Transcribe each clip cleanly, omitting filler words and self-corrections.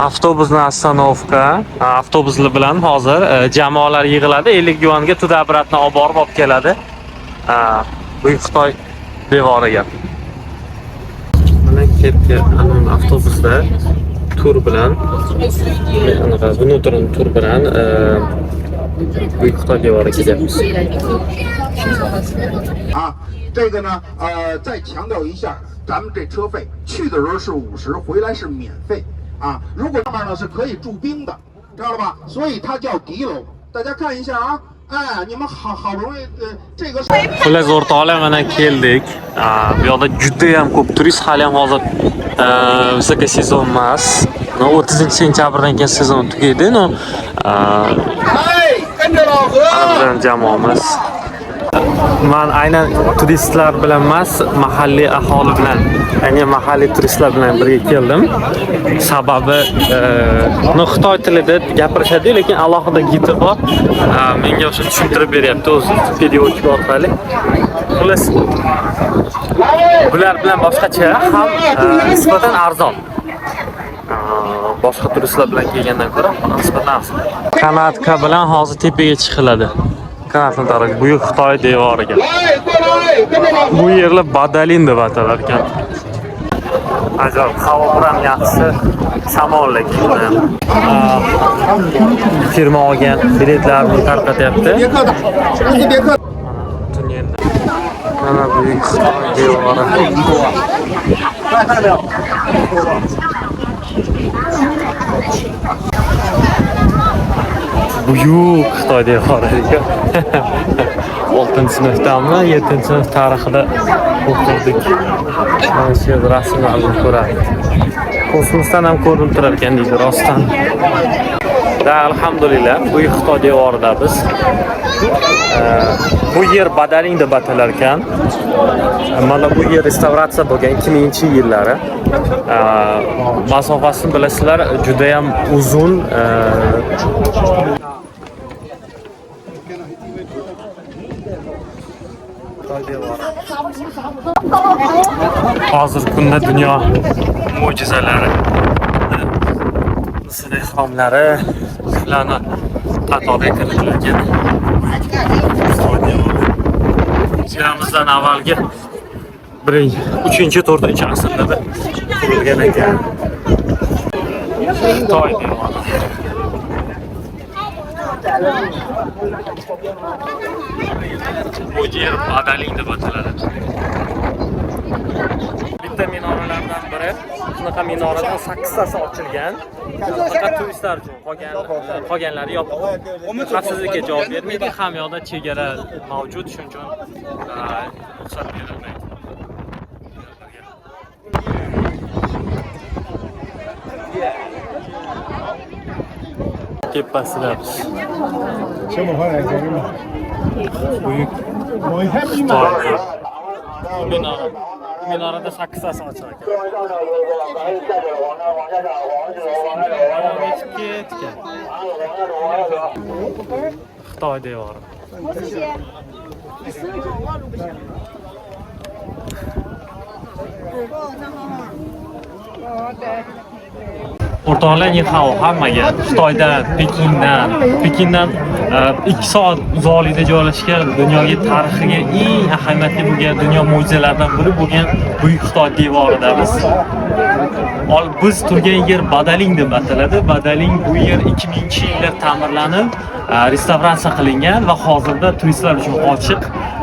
Avtobusni ostanovka, avtobuslar bilan hozir jamoalar yig'iladi. 50 yuanga tut обратно olib keladi. Buyuk Xitoy devoriga. Mana ketdi avtobusda tur bilan, anaqa внутренний tur bilan Buyuk Xitoy devoriga ketyapmiz. 这个呢，再强调一下，咱们这车费去的时候是50，回来是免费啊。如果上面呢是可以住宾的，知道了吧？所以它叫敌楼。大家看一下啊，哎，你们好不容易这个。Xullas o'rtoqlar mana keldik. Bu yoqda juda ham ko'p turist, hali ham hozir o'saka sezon emas. 30-sentyabrdan keyin sezon tugaydi. Bizning jamoamiz. Men aynan turistlar bilan emas, mahalliy aholi bilan, ya'ni mahalliy turistlar bilan birga keldim. Sababi Xitoy tilida gapirishadi, lekin alohida gidi bor. Menga o'sha tushuntirib beryapti o'zi videochi orqali. Xullas, bular bilan boshqacha ham nisbatan arzon. Boshqa turistlar bilan kelgandan ko'ra nisbatan arzon. Kanatka bilan hozir tepaga chiqiladi. Kanatni taraf Buyuk Xitoy devoriga. Bu yerlar Badalin deb atalar ekan. Ajoyib, havo ham yaxshi, shamollik. Firma olgan biletlarni tarqatyapti. Mana Buyuk Xitoy devori. Buyuk Xitoy devori. 6-sinfdami, 7-sinf tarixida o'qirdik. Mana shu rasmlarni ko'radi. Kosmosdan ham ko'rinib turar ekan deydi rostdan. Alhamdulillah, Buyuk Xitoy devorida biz. Bu yer Badalin deb atalar ekan. Mana bu yer restavratsiya bo'lgan 2000-yillari. Masofasini bilasizlar, juda ham uzun. Hozir kunda dunyo mo'jizalari, Misr ehromlari shularni qatoriga kiritilgan. Siramizdan avvalgi 3-4 asrlarda qurilgan ekan. Xitoy devori. Bu yer Badalin deb ataladi. Bitta minoralardan biri, shunaqa minoradan 8 tasi ochilgan. Faqat turistlar uchun, qolganlari yopiq. Xavfsizlikka javob bermaydi, ham yoqda chegara mavjud, shuning uchun ruxsat berilmaydi. Tepasidamiz. Buyuk Xitoy. Minorada 8 tasi ochilgan. Xitoy devori. O'rtoqlar, Nihao hammaga Xitoydan, Pekindan 2 soat uzoqlikda joylashgan, dunyoga tarixiga eng ahamiyatli bo'lgan dunyo mo'jizalaridan biri bo'lgan Buyuk Xitoy devoridamiz. Biz turgan yer Badalin deb ataladi. Badalin bu yer 2000-yillar ta'mirlanib, restavratsiya qilingan va hozirda turistlar uchun ochiq.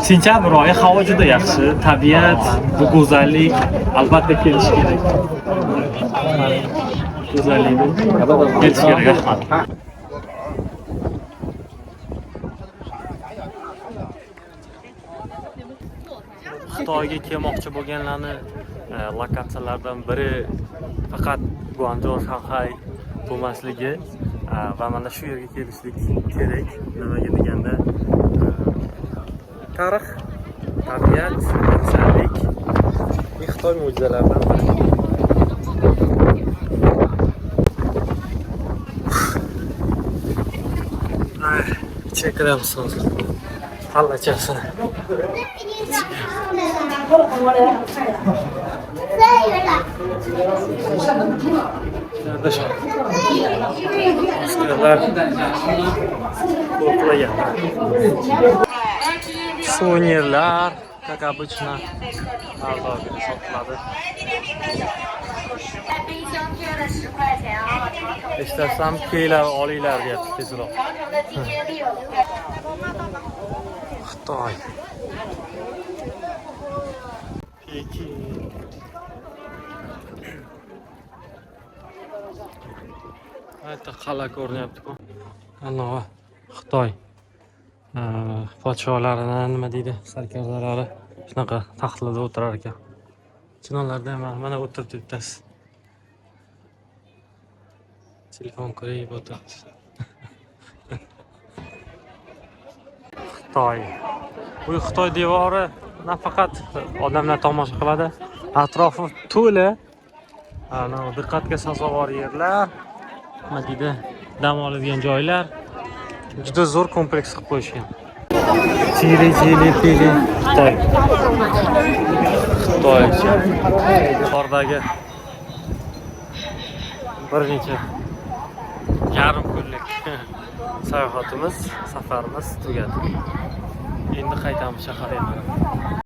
Sentyabr oyi havo juda yaxshi, tabiat, bu go'zallik albatta kelish kerak. Go'zallikni kelish kerak. Rahmat. Xitoyga kelmoqchi bo'lganlarni lokatsiyalardan biri faqat Guangzhou, Shanxay bo'lmasligi va mana shu yerga kelishlik kerak. Nimaga deganda tarix, tabiat, go'zallik Xitoy mo'jizalaridan biri. İçine kiramiz hozir. Allachasini. Askarlar to'plagan. Suvenirlar, как обычно, a'zoga sotiladi. Ishlasam kelinglar olinglar deyapti tezroq. Xitoy. Pekin. Qayerda qal'a ko'rinyapti-ku. Ana Xitoy. Podshohlarini nima deydi, sarkaralari shunaqa taxtlarda o'tirar ekan. Chinolarda ham mana o'tirib bittasi. Telefon ko'rib o'tiribdi. Xitoy. Bu Xitoy devori nafaqat odamlar tomosha qiladi, atrofi to'la ana diqqatga sazovor yerlar, nima deydi, dam oladigan joylar. Juda zo'r kompleks qilib qo'yishgan. Chili Xitoy. Qordagi bir necha yarim kunlik sayohatimiz, safarimiz tugadi. Endi qaytamiz shaharga.